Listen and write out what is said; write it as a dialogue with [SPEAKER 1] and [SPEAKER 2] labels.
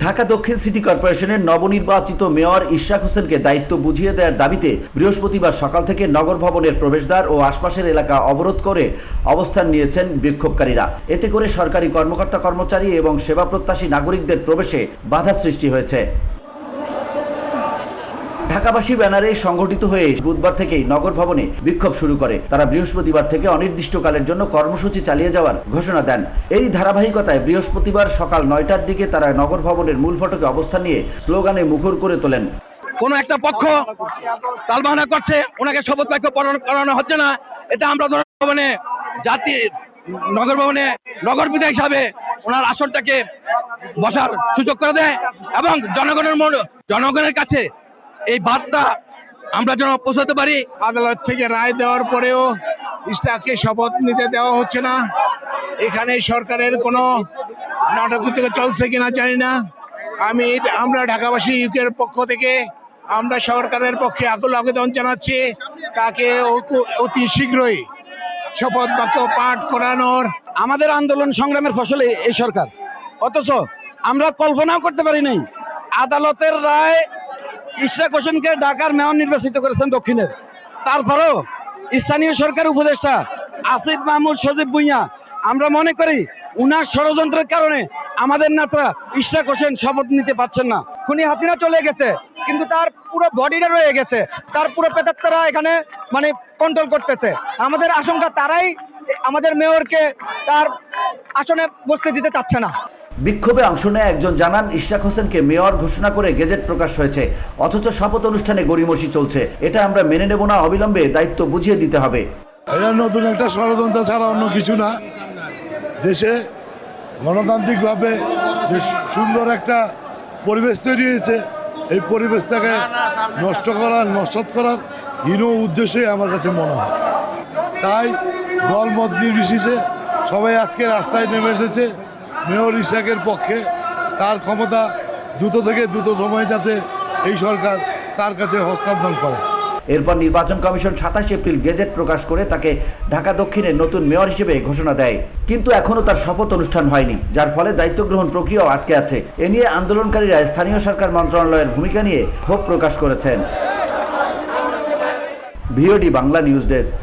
[SPEAKER 1] ঢাকা দক্ষিণ সিটি কর্পোরেশনের নবনির্বাচিত মেয়র ইশরাক হোসেনকে দায়িত্ব বুঝিয়ে দেওয়ার দাবিতে বৃহস্পতিবার সকাল থেকে নগর ভবনের প্রবেশদ্বার ও আশপাশের এলাকা অবরোধ করে অবস্থান নিয়েছেন বিক্ষোভকারীরা। এতে করে সরকারি কর্মকর্তা কর্মচারী এবং সেবা প্রত্যাশী নাগরিকদের প্রবেশে বাধা সৃষ্টি হয়েছে। ঢাকাবাসী ব্যানারে সংগঠিত হয়ে বুধবার থেকেই নগর ভবনে বিক্ষোভ শুরু করে। তারা বৃহস্পতিবার থেকে অনির্দিষ্টকালের জন্য কর্মসূচি চালিয়ে যাওয়ার ঘোষণা দেন। এই ধারাবাহিকতায় বৃহস্পতিবার সকাল 9টার দিকে তারা নগর ভবনের মূল ফটকে অবস্থান নিয়ে স্লোগানে মুখর করে তোলেন।
[SPEAKER 2] কোন একটা পক্ষ তালবাহানা করছে, ওনাকে শপথ বাক্য করানো হচ্ছে না। এটা আমরা নগর ভবনে নগর বিধায়ক হিসাবে ওনার আসনটাকে বসার সুযোগ করে দেয় এবং জনগণের কাছে এই বার্তা আমরা যেন পৌঁছাতে পারি।
[SPEAKER 3] আদালত থেকে রায় দেওয়ার পরেও ইশরাককে শপথ নিতে দেওয়া হচ্ছে না। এখানে সরকারের কোনো নাটকীয়তা চলছে কিনা জানি না। আমরা ঢাকাবাসী ইউকের পক্ষ থেকে আমরা সরকারের পক্ষে আকুল আবেদন জানাচ্ছি, তাকে অতি শীঘ্রই শপথ বাক্য পাঠ করানোর।
[SPEAKER 2] আমাদের আন্দোলন সংগ্রামের ফসলে এই সরকার, অথচ আমরা কল্পনাও করতে পারি নাই আদালতের রায় ইশরাক হোসেনকে ঢাকার মেয়র নির্বাচিত করেছেন দক্ষিণের। তারপরেও স্থানীয় সরকার উপদেষ্টা আসিফ মাহমুদ সজীব ভুঁইয়া, আমরা মনে করি উনার ষড়যন্ত্রের কারণে আমাদের নেতা ইশরাক হোসেন শপথ নিতে পারছেন না। খুনি হাসিনা চলে গেছে, কিন্তু তার পুরো বডিটা রয়ে গেছে, তার পুরো পেটাত্তারা এখানে কন্ট্রোল করতেছে। আমাদের আশঙ্কা তারাই আমাদের মেয়রকে তার আসনে বসতে দিতে চাচ্ছে না।
[SPEAKER 1] বিক্ষোভে অংশ নেয় একজন জানান, ইশরাক হোসেনকে মেয়র ঘোষণা করে গেজেট প্রকাশ হয়েছে, অথচ শপথ অনুষ্ঠানে গড়িমসি চলছে। এটা আমরা মেনে নেব না, অবিলম্বে দায়িত্ব বুঝিয়ে দিতে হবে।
[SPEAKER 4] এটা নতুন একটা ষড়যন্ত্র ছাড়া অন্য কিছু না। দেশে গণতান্ত্রিকভাবে যে সুন্দর একটা পরিবেশ তৈরি হয়েছে, এই পরিবেশটাকে নষ্ট করার হীন উদ্দেশ্যই আমার কাছে মনে হয়। তাই দলমত নির্বিশেষে সবাই আজকে রাস্তায় নেমে এসেছে মেয়র ইশরাকের পক্ষে। তার ক্ষমতা দ্রুত থেকে দ্রুত সময়ে যাতে এই সরকার তার কাছে হস্তান্তর করে।
[SPEAKER 1] এরপর নির্বাচন কমিশন 27 এপ্রিল গেজেট প্রকাশ করে তাকে ঢাকা দক্ষিণের নতুন মেয়র হিসেবে ঘোষণা দেয়। কিন্তু এখনও তার শপথ অনুষ্ঠান হয়নি, যার ফলে দায়িত্ব গ্রহণ প্রক্রিয়াও আটকে আছে। এ নিয়ে আন্দোলনকারীরা স্থানীয় সরকার মন্ত্রণালয়ের ভূমিকা নিয়ে ক্ষোভ প্রকাশ করেছেন। VOD Bangla news desk.